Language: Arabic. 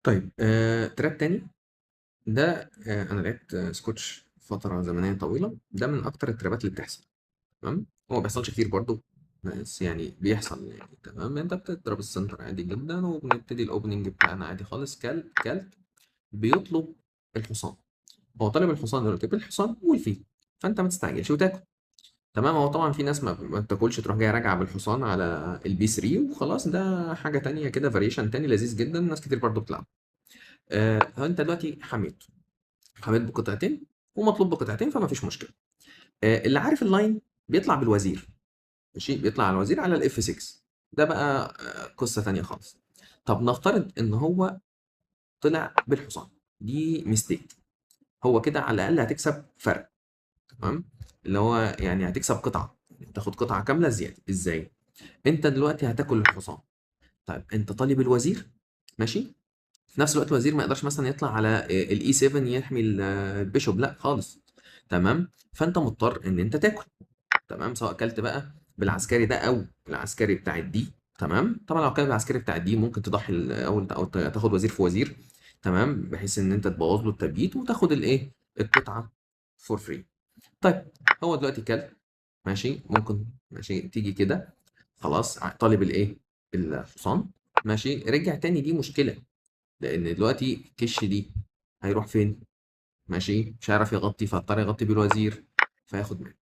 طيب تراك تاني ده انا لعبت سكوتش فتره زمنيه طويله. ده من اكتر الترابات اللي بتحصل. تمام، هو ما بيحصلش كتير برضو، بس يعني بيحصل يعني. تمام، انت بتضرب السنتر عادي جدا وبنبتدي الاوبننج بتاعنا عادي خالص. كلب بيطلب الحصان. هو طالب الحصان دلوقتي بالحصان والفيل، فانت ما تستعجلش وتاكل. تمام، هو طبعا في ناس ما بتاكلش، تروح جايه راجعه بالحصان على البي 3 وخلاص. ده حاجه تانية كده، فاريشن تاني لذيذ جدا، ناس كتير برضو بتلعب. انت دلوقتي حميت بقطعتين ومطلوب بقطعتين، فما فيش مشكله. اللي عارف اللاين بيطلع بالوزير. ماشي، بيطلع على الوزير على الاف 6. ده بقى قصه تانية خالص. طب نفترض ان هو طلع بالحصان، دي ميستيك. هو كده على الاقل هتكسب فرق. تمام، اللي هو يعني هتكسب قطعه، تاخد قطعه كامله زياده. ازاي؟ انت دلوقتي هتاكل الحصان. طيب انت طالب الوزير، ماشي. في نفس الوقت الوزير ما يقدرش مثلا يطلع على الاي 7 يحمي البيشوب، لا خالص. تمام، فانت مضطر ان انت تاكل. تمام، سواء اكلت بقى بالعسكري ده او العسكري بتاع الدي. تمام، طبعا لو اكلت بالعسكري بتاع الدي ممكن تضحي او تاخد وزير في وزير. تمام، بحيث ان انت تبوظ له التبييت وتاخد الايه، القطعه فور فري. طيب هو دلوقتي كل، ماشي، ممكن ماشي تيجي كده. خلاص، طالب الايه، الحصان. ماشي، رجع تاني، دي مشكله. لان دلوقتي كش دي هيروح فين؟ ماشي، مش هيعرف يغطي، فاضطر يغطي بالوزير، فياخد منه.